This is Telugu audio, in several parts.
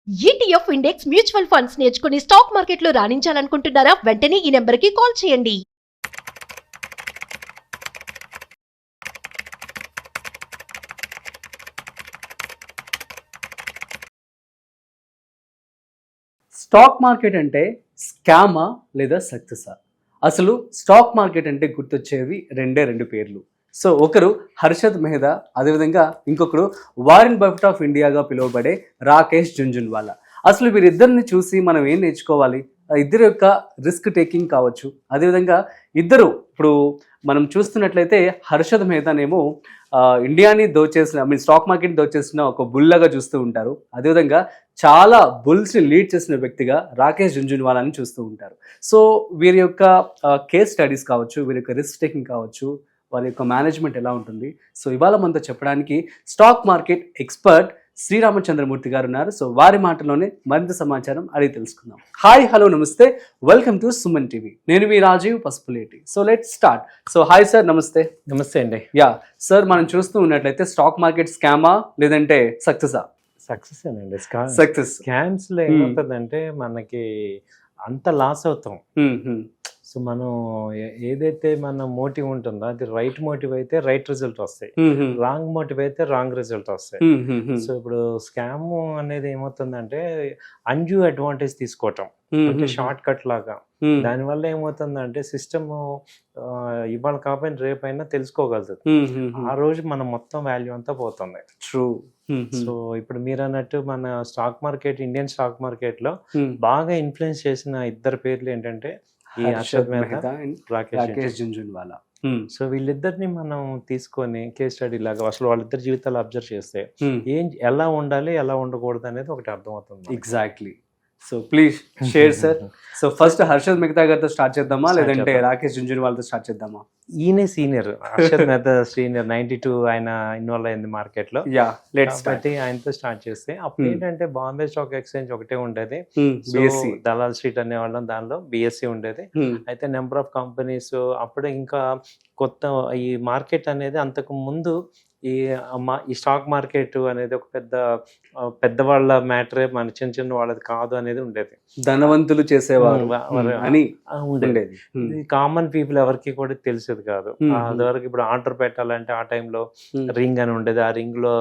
ఈటీఎఫ్ ఇండెక్స్ మ్యూచువల్ ఫండ్స్ నేర్చుకుని స్టాక్ మార్కెట్లో రాణించాలనుకుంటున్నారా? వెంటనే ఈ నెంబర్కి కాల్ చేయండి. స్టాక్ మార్కెట్ అంటే స్కామా లేదా సక్సెసా? అసలు స్టాక్ మార్కెట్ అంటే గుర్తొచ్చేవి రెండు పేర్లు. సో ఒకరు హర్షద్ మెహతా, అదేవిధంగా ఇంకొకరు వారెన్ బఫెట్ ఆఫ్ ఇండియాగా పిలువబడే రాకేష్ జుంజున్వాలా. అసలు వీరిద్దరిని చూసి మనం ఏం నేర్చుకోవాలి? ఇద్దరు యొక్క రిస్క్ టేకింగ్ కావచ్చు, అదేవిధంగా ఇద్దరు ఇప్పుడు మనం చూస్తున్నట్లయితే హర్షద్ మెహతానేమో ఇండియాని దోచేసిన స్టాక్ మార్కెట్ దోచేసిన ఒక బుల్లగా చూస్తూ ఉంటారు. అదేవిధంగా చాలా బుల్స్ని లీడ్ చేసిన వ్యక్తిగా రాకేష్ జుంజున్వాలాని చూస్తూ ఉంటారు. సో వీరి యొక్క కేస్ స్టడీస్ కావచ్చు, వీరి యొక్క రిస్క్ టేకింగ్ కావచ్చు, వారి యొక్క మేనేజ్మెంట్ ఎలా ఉంటుంది, సో ఇవాళ మనతో చెప్పడానికి స్టాక్ మార్కెట్ ఎక్స్పర్ట్ శ్రీరామచంద్రమూర్తి గారు ఉన్నారు. సో వారి మాటలోనే మరింత సమాచారం అడిగి తెలుసుకుందాం. హాయ్, హలో, నమస్తే, వెల్కమ్ టు సుమన్ టీవీ. నేను మీ Rajiv Pasupuleti. So let's start. So hi sir, నమస్తే. నమస్తే అండి. యా సార్, మనం చూస్తూ ఉన్నట్లయితే స్టాక్ మార్కెట్ స్కామా లేదంటే సక్సెసా? సక్సెస్ అండి. సక్సెస్. స్కామ్స్ లో ఏమవుతుందంటే మనకి అంత లాస్ అవుతాం. సో మనం ఏదైతే మన మోటివ్ ఉంటుందో అది రైట్ మోటివ్ అయితే రైట్ రిజల్ట్ వస్తాయి, రాంగ్ మోటివ్ అయితే రాంగ్ రిజల్ట్ వస్తాయి. సో ఇప్పుడు స్కామ్ అనేది ఏమవుతుందంటే అన్డ్యూ అడ్వాంటేజ్ తీసుకోవటం, అంటే షార్ట్ కట్ లాగా. దానివల్ల ఏమవుతుందంటే సిస్టమ్ ఇవాళ కాకపోయినా రేపైనా తెలుసుకోగలుగుతుంది. ఆ రోజు మన మొత్తం వాల్యూ అంతా పోతుంది. ట్రూ. సో ఇప్పుడు మీరు అన్నట్టు మన stock market, Indian stock market లో బాగా ఇన్ఫ్లుయెన్స్ చేసిన ఇద్దరు పేర్లు ఏంటంటే ఈ హర్షద్ మెహతా, రాకేష్ జుంజున్వాలా. సో వీళ్ళిద్దరిని మనం తీసుకొని కేస్ స్టడీ లాగా అసలు వాళ్ళిద్దరి జీవితాలు అబ్జర్వ్ చేస్తే ఎలా ఉండాలి, ఎలా ఉండకూడదు అనేది ఒకటి అర్థమవుతుంది. Exactly. So please share sir. So first Harshad Mehta గారితో స్టార్ట్ చేద్దామా లేదంటే రాకేష్ జుంజున్వాలాతో స్టార్ట్ చేద్దామా? ఈయనే సీనియర్, హర్షద్ మెహతా సీనియర్, 92 ఆయన ఇన్వాల్వ్ అయింది మార్కెట్ లో. కాబట్టి ఆయనతో స్టార్ట్ చేస్తే అప్పుడు ఏంటంటే బాంబే స్టాక్ ఎక్స్చేంజ్ ఒకటే ఉండేది, దలాల్ స్ట్రీట్ అనేవాళ్ళం, దానిలో బిఎస్సి ఉండేది. అయితే నెంబర్ ఆఫ్ కంపెనీస్ అప్పుడే ఇంకా కొత్త ఈ మార్కెట్ అనేది అంతకు ముందు ఈ స్టాక్ మార్కెట్ అనేది ఒక పెద్దవాళ్ళ మ్యాటరే, మన చిన్న చిన్న వాళ్ళది కాదు అనేది ఉండేది. ధనవంతులు చేసేవారు అని ఉండేది. కామన్ పీపుల్ ఎవరికి కూడా తెలిసేది కాదు. అదివరకు ఇప్పుడు ఆర్డర్ పెట్టాలంటే ఆ టైంలో రింగ్ అని ఉండేది, ఆ రింగ్ లో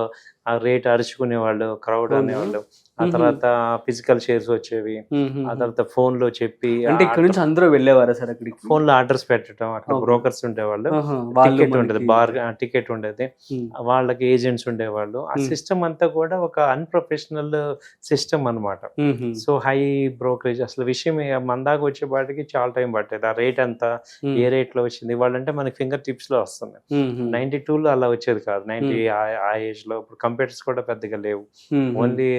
ఆ రేట్ అరుచుకునేవాళ్ళు, క్రౌడ్ అనేవాళ్ళు. ఆ తర్వాత ఫిజికల్ షేర్స్ వచ్చేవి, ఆ తర్వాత ఫోన్ లో చెప్పి, అంటే ఇక్కడ నుంచి అందరూ వెళ్ళేవారు సార్ అక్కడికి, ఫోన్ లో ఆర్డర్స్ పెట్టడం, అక్కడ బ్రోకర్స్ ఉండేవాళ్ళు, టికెట్ ఉండేది, టికెట్ ఉండేది, వాళ్ళకి ఏజెంట్స్ ఉండేవాళ్ళు. ఆ సిస్టమ్ అంతా కూడా ఒక అన్ప్రొఫెషనల్ సిస్టమ్ అన్నమాట. సో హై బ్రోకరేజ్, అసలు విషయం మన దాకా వచ్చేపాటికి చాలా టైం పట్టేది. ఆ రేట్ ఎంత, ఏ రేట్ లో వచ్చింది వాళ్ళంటే మనకి ఫింగర్ టిప్స్ లో వస్తుంది. 92లో అలా వచ్చేది కాదు, 90 ఆ ఏజ్ లో. ఇప్పుడు కంప్యూటర్స్ కూడా పెద్దగా లేవు, ఓన్లీ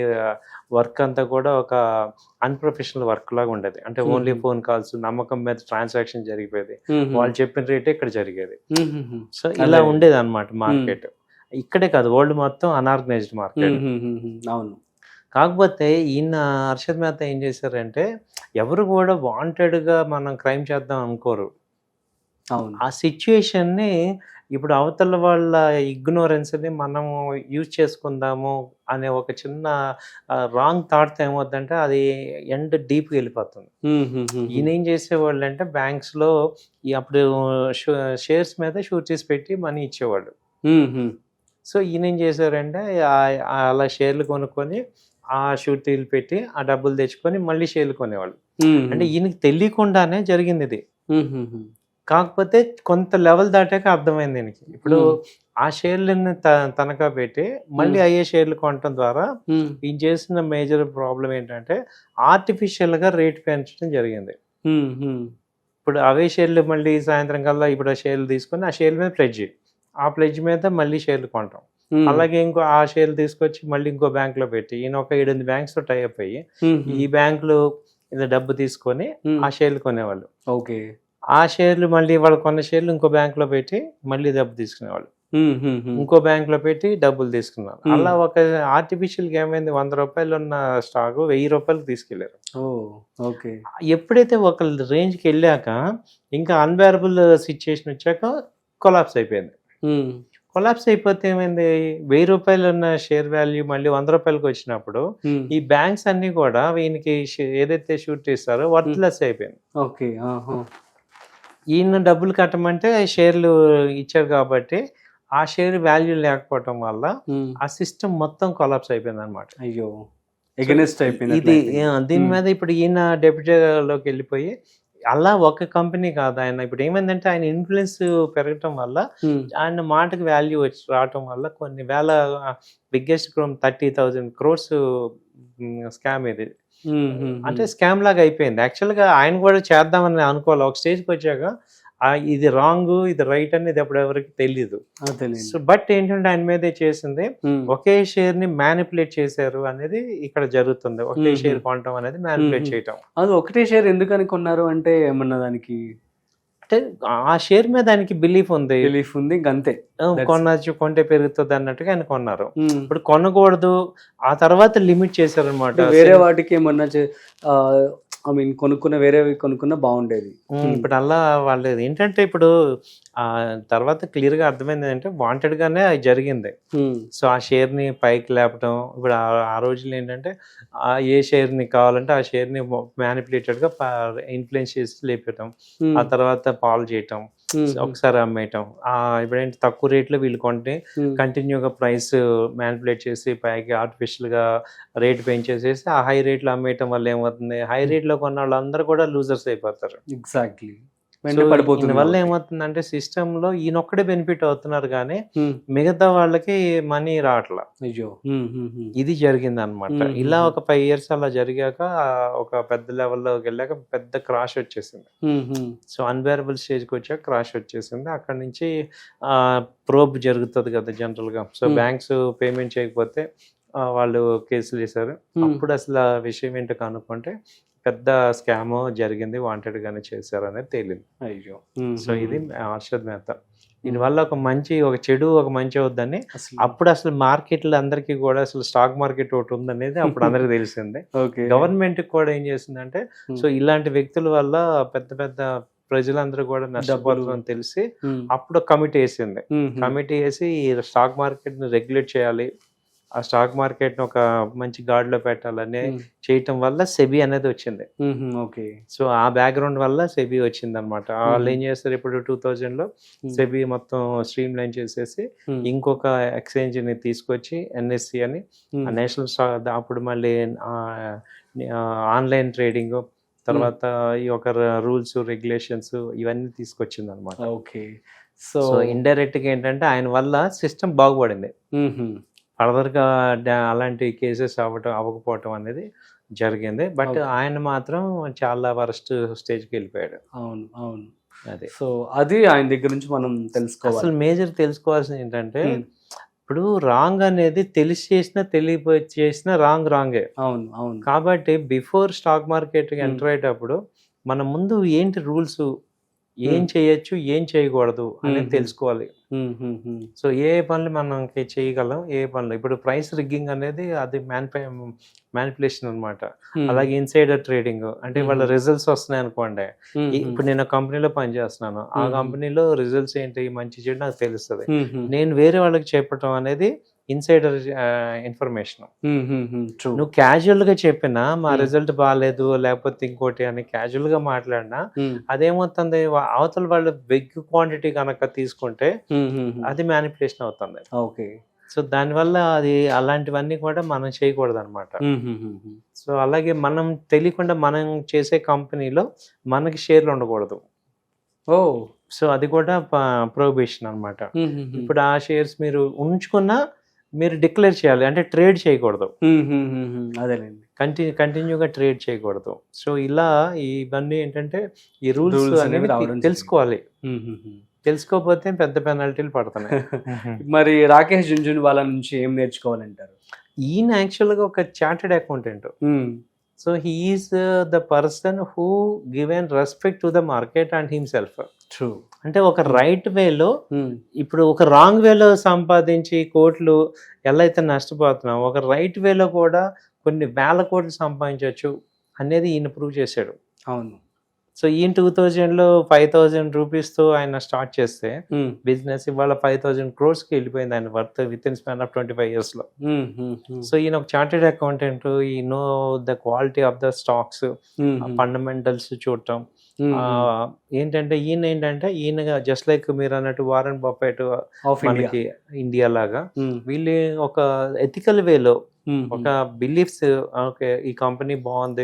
వర్క్ అంతా కూడా ఒక అన్ప్రొఫెషనల్ వర్క్ లాగా ఉండేది. అంటే ఓన్లీ ఫోన్ కాల్స్, నమ్మకం మీద ట్రాన్సాక్షన్ జరిగిపోయేది, వాళ్ళు చెప్పిన రేటే ఇక్కడ జరిగేది. సో ఇలా ఉండేది అన్నమాట మార్కెట్. ఇక్కడే కాదు, వరల్డ్ మొత్తం అన్ఆర్గనైజ్డ్ మార్కెట్. అవును. కాకపోతే ఈయన హర్షద్ మెహతా ఏం చేశారంటే, ఎవరు కూడా వాంటెడ్గా మనం క్రైమ్ చేద్దాం అనుకోరు. ఆ సిచ్యుయేషన్ని ఇప్పుడు అవతల వాళ్ళ ఇగ్నోరెన్స్ని మనం యూజ్ చేసుకుందాము అనే ఒక చిన్న రాంగ్ థాట్తో ఏమవుతుందంటే అది ఎండ్ డీప్గా వెళ్ళిపోతుంది. ఈయన ఏం చేసేవాళ్ళు అంటే బ్యాంక్స్లో అప్పుడు షేర్స్ మీద షూరిటీస్ పెట్టి మనీ ఇచ్చేవాళ్ళు. సో ఈయన ఏం చేశారంటే అలా షేర్లు కొనుక్కొని ఆ షూరిటీలు పెట్టి ఆ డబ్బులు తెచ్చుకొని మళ్ళీ షేర్లు కొనేవాళ్ళు. అంటే ఈయనకి తెలియకుండానే జరిగింది ఇది. కాకపోతే కొంత లెవెల్ దాటాక అర్థమైంది దీనికి. ఇప్పుడు ఆ షేర్లను తనఖా పెట్టి మళ్ళీ అయ్యే షేర్లు కొనటం ద్వారా ఈయన చేసిన మేజర్ ప్రాబ్లం ఏంటంటే ఆర్టిఫిషియల్ గా రేట్ పెంచడం జరిగింది. ఇప్పుడు అవే షేర్లు మళ్ళీ సాయంత్రం కల్లా ఇప్పుడు ఆ షేర్లు తీసుకొని ఆ షేర్ల మీద ప్లెడ్జ్, ఆ ప్లెడ్జ్ మీద మళ్ళీ షేర్లు కొంటాం. అలాగే ఇంకో ఆ షేర్లు తీసుకొచ్చి మళ్ళీ ఇంకో బ్యాంక్ లో పెట్టి ఈయన ఒక 7-8 బ్యాంక్స్ తో టైఅప్ అయ్యి ఈ బ్యాంకులు డబ్బు తీసుకొని ఆ షేర్లు కొనేవాళ్ళు. ఓకే. ఆ షేర్లు మళ్ళీ వాళ్ళు కొన్న షేర్లు ఇంకో బ్యాంక్ లో పెట్టి మళ్ళీ డబ్బు తీసుకునేవాళ్ళు, ఇంకో బ్యాంక్ లో పెట్టి డబ్బులు తీసుకున్నారు. అలా ఒక ఆర్టిఫిషియల్ గా ఏమైంది, 100 రూపాయలు ఉన్న స్టాక్ 1000 రూపాయలకు తీసుకెళ్లారు. ఎప్పుడైతే ఒక రేంజ్కి వెళ్ళాక ఇంకా అన్బేరబుల్ సిచ్యుయేషన్ వచ్చాక కొలాప్స్ అయిపోయింది. కొలాప్స్ అయిపోతే ఏమైంది, 1000 రూపాయలు ఉన్న షేర్ వాల్యూ మళ్ళీ 100 రూపాయలకి వచ్చినప్పుడు ఈ బ్యాంక్స్ అన్ని కూడా ఈయనకి ఏదైతే షూట్ ఇస్తారో వర్త్లెస్ అయిపోయింది. ఓకే. ఈయన డబ్బులు కట్టమంటే షేర్లు ఇచ్చారు కాబట్టి ఆ షేర్ వాల్యూ లేకపోవటం వల్ల ఆ సిస్టమ్ మొత్తం కొలాప్స్ అయిపోయింది అనమాట. అయ్యో, ఎగనెస్ట్ అయిపోయింది ఇది దీని మీద ఇప్పుడు ఈయన డెప్యూటీలోకి వెళ్ళిపోయి అలా ఒక కంపెనీ కాదు, ఆయన ఇప్పుడు ఏమైందంటే ఆయన ఇన్ఫ్లుయెన్స్ పెరగటం వల్ల ఆయన మాటకి వాల్యూ వచ్చి రావటం వల్ల కొన్ని వేల బిగ్గెస్ట్ 30,000 crores స్కామ్ ఇది. అంటే స్కామ్ లాగా అయిపోయింది. యాక్చువల్గా ఆయన కూడా చేద్దామని అనుకోవాలి, ఒక స్టేజ్కి వచ్చాక ఇది రాంగ్ ఇది రైట్ అనేది అప్పుడు ఎవరికి తెలియదు. సో బట్ ఏంటంటే ఆయన మీదే చేసింది, ఒకే షేర్ ని మ్యానిపులేట్ చేశారు అనేది ఇక్కడ జరుగుతుంది. ఒకే షేర్ కొనటం అనేది మ్యానిపులేట్ చేయటం. అది ఒకటే షేర్ ఎందుకని కొన్నారు అంటే ఏమన్నా దానికి అంటే ఆ షేర్ మీద దానికి బిలీఫ్ ఉంది అంతే, కొనచ్చు కొంటే పెరుగుతుంది అన్నట్టుగా ఆయన కొన్నారు. ఇప్పుడు కొనకూడదు ఆ తర్వాత లిమిట్ చేశారు అనమాట. వేరే వాటికి ఏమన్నా కొనుక్కున్న బాగుండేది. ఇప్పుడు అలా వాళ్ళు ఏంటంటే ఇప్పుడు తర్వాత క్లియర్ గా అర్థమైంది ఏంటంటే వాంటెడ్ గానే అది జరిగింది. సో ఆ షేర్ ని పైకి లేపటం, ఇప్పుడు ఆ రోజులు ఏంటంటే ఏ షేర్ ని కావాలంటే ఆ షేర్ ని మ్యానిపులేటెడ్ గా ఇన్ఫ్లుయెన్స్ చేసి లేపటం, ఆ తర్వాత పాల్ చేయటం, ఒకసారి అమ్మేయటం. ఇప్పుడేంటి తక్కువ రేట్లో వీళ్ళు కొంటే కంటిన్యూగా ప్రైస్ మ్యానిపులేట్ చేసి పైకి ఆర్టిఫిషియల్ గా రేట్ పెంచేసేసి ఆ హై రేట్లో అమ్మేయటం వల్ల ఏమవుతుంది, హై రేట్లో కొన్న వాళ్ళందరూ కూడా లూజర్స్ అయిపోతారు. ఎగ్జాక్ట్లీ. వల్ల ఏమవుతుందంటే సిస్టమ్ లో ఈయనొక్కడే బెనిఫిట్ అవుతున్నారు కానీ మిగతా వాళ్ళకి మనీ రావట్లా. అయ్యో, ఇది జరిగింది అనమాట. ఇలా ఒక 5 years అలా జరిగాక ఒక పెద్ద లెవెల్లోకి వెళ్ళాక పెద్ద క్రాష్ వచ్చేసింది. సో అన్బేరబుల్ స్టేజ్కి వచ్చాక క్రాష్ వచ్చేసింది. అక్కడ నుంచి ప్రోబ్ జరుగుతుంది కదా జనరల్ గా. సో బ్యాంక్స్ పేమెంట్ చేయకపోతే వాళ్ళు కేసులు వేశారు. అప్పుడు అసలు ఆ విషయం ఏంటో కనుక్కుంటే పెద్ద స్కామ్ జరిగింది, వాంటెడ్ గానే చేశారు అనేది తేలింది. అయ్యో. సో ఇది హర్షద్ మెహతా. దీనివల్ల ఒక చెడు ఒక మంచి అవుద్దని అప్పుడు అసలు మార్కెట్లు అందరికీ కూడా అసలు స్టాక్ మార్కెట్ ఒకటి ఉందనేది అప్పుడు అందరికి తెలిసింది. గవర్నమెంట్ కూడా ఏం చేసిందంటే సో ఇలాంటి వ్యక్తుల వల్ల పెద్ద పెద్ద ప్రజలందరూ కూడా నష్టపోతారని తెలిసి అప్పుడు కమిటీ వేసింది. కమిటీ వేసి ఈ స్టాక్ మార్కెట్ ని రెగ్యులేట్ చేయాలి, ఆ స్టాక్ మార్కెట్ ని ఒక మంచి గాడిలో పెట్టాలని చేయటం వల్ల సెబీ అనేది వచ్చింది. ఓకే. సో ఆ బ్యాక్గ్రౌండ్ వల్ల సెబీ వచ్చింది అనమాట. వాళ్ళు ఏం చేస్తారు, ఇప్పుడు 2000 లో సెబీ మొత్తం స్ట్రీమ్ లైన్ చేసేసి ఇంకొక ఎక్స్చేంజ్ ని తీసుకొచ్చి NSE అని నేషనల్ స్టాక్, అప్పుడు మళ్ళీ ఆన్లైన్ ట్రేడింగ్, తర్వాత ఈ ఒక రూల్స్ రెగ్యులేషన్స్ ఇవన్నీ తీసుకొచ్చింది అనమాట. ఓకే. సో ఇండైరెక్ట్ గా ఏంటంటే ఆయన వల్ల సిస్టమ్ బాగుపడింది. ఫర్దర్గా అలాంటి కేసెస్ అవ్వకపోవటం అనేది జరిగింది. బట్ ఆయన మాత్రం చాలా వరస్ట్ స్టేజ్కి వెళ్ళిపోయాడు. అవును, అవును. అదే. సో అది ఆయన దగ్గర నుంచి మనం తెలుసుకోవాలి. అసలు మేజర్ తెలుసుకోవాల్సింది ఏంటంటే ఇప్పుడు రాంగ్ అనేది తెలిసి చేసినా తెలియపోయి చేసినా రాంగే. అవును, అవును. కాబట్టి బిఫోర్ స్టాక్ మార్కెట్ ఎంటర్ అయ్యేటప్పుడు మన ముందు ఏంటి రూల్స్, ఏం చేయొచ్చు ఏం చేయకూడదు అనేది తెలుసుకోవాలి. సో ఏ పనులు మనం చేయగలం, ఏ పనులు. ఇప్పుడు ప్రైస్ రిగ్గింగ్ అనేది అది మ్యానిపులేషన్ అనమాట. అలాగే ఇన్సైడర్ ట్రేడింగ్ అంటే వాళ్ళ రిజల్ట్స్ వస్తున్నాయి అనుకోండి. ఇప్పుడు నేను కంపెనీలో పనిచేస్తున్నాను, ఆ కంపెనీలో రిజల్ట్స్ ఏంటి మంచి చెడు నాకు తెలుస్తుంది. నేను వేరే వాళ్ళకి చెప్పటం అనేది ఇన్సైడర్ ఇన్ఫర్మేషన్. నువ్వు క్యాజువల్ గా చెప్పినా మా రిజల్ట్ బాగాలేదు లేకపోతే ఇంకోటి అని క్యాజువల్ గా మాట్లాడినా అదేమవుతుంది, అవతల వాళ్ళు బిగ్ క్వాంటిటీ కనుక తీసుకుంటే అది మ్యానిపులేషన్ అవుతుంది. ఓకే. సో దానివల్ల అది అలాంటివన్నీ కూడా మనం చేయకూడదు అనమాట. సో అలాగే మనం తెలియకుండా మనం చేసే కంపెనీలో మనకి షేర్లు ఉండకూడదు. సో అది కూడా ప్రొహిబిషన్ అనమాట. ఇప్పుడు ఆ షేర్స్ మీరు ఉంచుకున్నా మీరు డిక్లేర్ చేయాలి, అంటే ట్రేడ్ చేయకూడదు. అదేలేండి, కంటిన్యూగా ట్రేడ్ చేయకూడదు. సో ఇలా ఇవన్నీ ఏంటంటే ఈ రూల్స్ అనేవి తెలుసుకోవాలి. తెలుసుకోకపోతే పెద్ద పెనాల్టీలు పడుతున్నాయి. మరి రాకేష్ జుంజున్వాలా నుంచి ఏం నేర్చుకోవాలంటారు? ఈయన యాక్చువల్గా ఒక chartered accountant. So he is the person who given respect to the market and himself. True. అంటే ఒక రైట్ వేలో, ఇప్పుడు ఒక రాంగ్ వేలో సంపాదించి కోట్లు ఎలా అయితే నష్టపోతున్నాం, ఒక రైట్ వేలో కూడా కొన్ని వేల కోట్లు సంపాదించవచ్చు అనేది ఈయన ప్రూవ్ చేశాడు. అవును. సో ఈయన 2000లో 5000 రూపీస్తో ఆయన స్టార్ట్ చేస్తే ఉమ్, బిజినెస్ ఇవాళ 5000 crores-కి వెళ్ళిపోయింది ఆయన worth with in span of 25 years-లో. ఉమ్, ఉమ్, ఉమ్, సో ఈయన ఒక చార్టెడ్ అకౌంటెంట్, ఈ know the quality of the stocks, um, fundamentals చూడటం. ఉమ్, ఏంటంటే ఈయన జస్ట్ లైక్ మీరు అన్నట్టు వారెన్ బఫెట్ ఆఫ్ ఇండియా. మనకి ఇండియా లాగా ఉమ్, వీళ్ళు ఒక ఎథికల్ వేలో ఉమ్, ఒక బిలీఫ్స్, ఓకే ఈ కంపెనీ బాగుంది,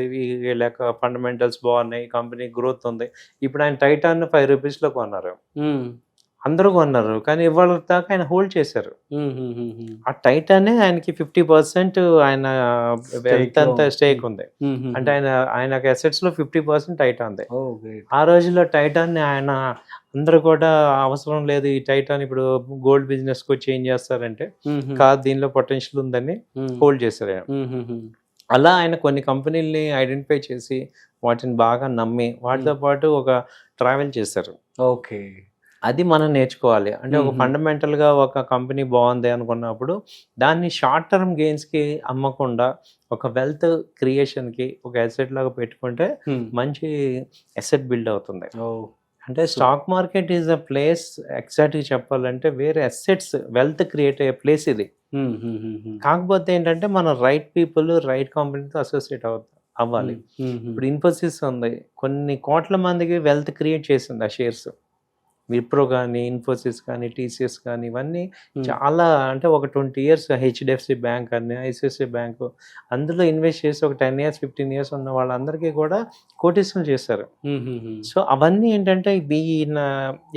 లేక ఫండమెంటల్స్ బాగున్నాయి, ఈ కంపెనీ గ్రోత్ ఉంది. ఇప్పుడు ఆయన టైటాన్ 5 రూపీస్లో కొన్నారు, ఉమ్, అందరూ కొన్నారు, కానీ ఇవాళ దాకా ఆయన హోల్డ్ చేశారు. ఉమ్, ఉమ్, ఉమ్, ఉమ్, ఆ టైటానే ఆయనకి 50% ఆయన వెల్త్ అంతా స్టేక్ ఉంది. ఉమ్, ఉమ్, అంటే ఆయన అసెట్స్ లో 50% టైటాన్దే. ఓ గ్రేట్. ఆ రోజుల్లో టైటాన్ ఆయన అందరూ కూడా అవసరం లేదు, ఈ టైటాన్ ఇప్పుడు గోల్డ్ బిజినెస్ కు చేంజ్ చేస్తారంటే ఉమ్, ఉమ్, కాదు, దీనిలో పొటెన్షియల్ ఉందని ఉమ్, హోల్డ్ చేశారు ఆయన. ఉమ్, ఉమ్, ఉమ్, అలా ఆయన కొన్ని కంపెనీల్ని ఐడెంటిఫై చేసి వాటిని బాగా నమ్మి వాటితో పాటు ఒక ట్రావెల్ చేశారు. ఓకే. అది మనం నేర్చుకోవాలి. అంటే ఒక మ్మ్. ఫండమెంటల్గా ఒక కంపెనీ బాగుంది అనుకున్నప్పుడు దాన్ని షార్ట్ టర్మ్ గెయిన్స్కి అమ్మకుండా ఒక వెల్త్ క్రియేషన్కి ఒక అసెట్ లాగా పెట్టుకుంటే ఉమ్, మంచి అసెట్ బిల్డ్ అవుతుంది. ఓ, అంటే stock market is a place, ఎగ్జాక్ట్గా చెప్పాలంటే వేరే అసెట్స్ వెల్త్ క్రియేట్ అయ్యే ప్లేస్ ఇది. ఉమ్, ఉమ్, ఉమ్, ఉమ్, కాకపోతే ఏంటంటే మన రైట్ పీపుల్ రైట్ కంపెనీతో అసోసియేట్ అవ్వాలి. ఉమ్, ఉమ్, ఇప్పుడు ఇన్ఫోసిస్ ఉంది, కొన్ని కోట్ల మందికి వెల్త్ క్రియేట్ చేసింది ఆ షేర్స్. విప్రో కానీ, ఇన్ఫోసిస్ కానీ, టీసీఎస్ కానీ, ఇవన్నీ చాలా, అంటే ఒక 20 years హెచ్డిఎఫ్సి బ్యాంక్ అని, ఐసిఐసిఐ బ్యాంకు, అందులో ఇన్వెస్ట్ చేసి ఒక 10 years 15 years ఉన్న వాళ్ళందరికీ కూడా కోటీసులు చేశారు. ఉమ్, ఉమ్, ఉమ్, సో అవన్నీ ఏంటంటే ఈయన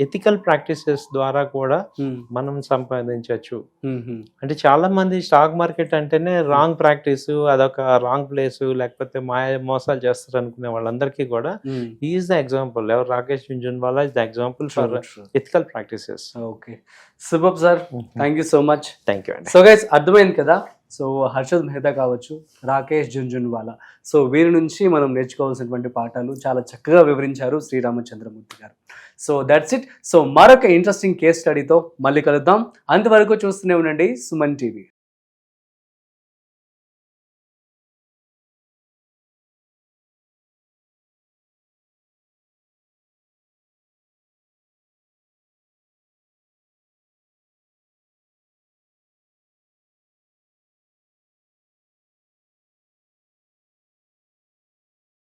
ఎథికల్ ప్రాక్టీసెస్ ద్వారా కూడా ఉమ్, మనం సంపాదించవచ్చు. ఉమ్, ఉమ్, అంటే చాలా మంది స్టాక్ మార్కెట్ అంటేనే రాంగ్ ప్రాక్టీస్, అదొక రాంగ్ ప్లేస్, లేకపోతే మాయ మోసాలు చేస్తారు అనుకునే వాళ్ళందరికీ కూడా ఉమ్, ఈజ్ ద ఎగ్జాంపుల్. ఎవరు Rakesh Jhunjhunwala is the example for ethical practices. Okay, super sir, thank you so much. Thank you అండి. సో గైస్, అర్థమైంది కదా. సో హర్షద్ మెహతా కావచ్చు, రాకేష్ జుంజున్వాలా, సో వీరి నుంచి మనం నేర్చుకోవాల్సినటువంటి పాఠాలు చాలా చక్కగా వివరించారు శ్రీరామచంద్రమూర్తి గారు. So that's it. సో మరొక ఇంట్రెస్టింగ్ కేస్ స్టడీతో మళ్ళీ కలుద్దాం. అంతవరకు చూస్తూనే ఉండండి సుమన్ టీవీ.